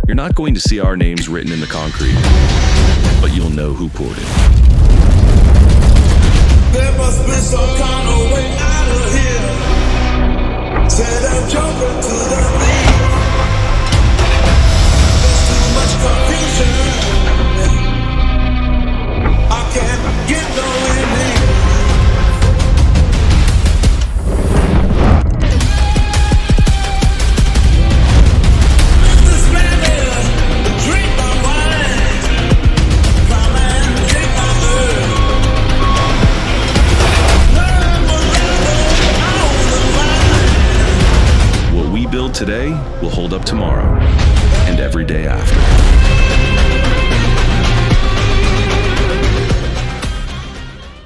You're not going to see our names written in the concrete, but you'll know who poured it. There must be some kind of way out of here. Said I'm jumping to the beat. There's too much confusion. I can't get no relief. This man is drink my wine. Come and drink my blood. What we build today will hold up tomorrow and every day after.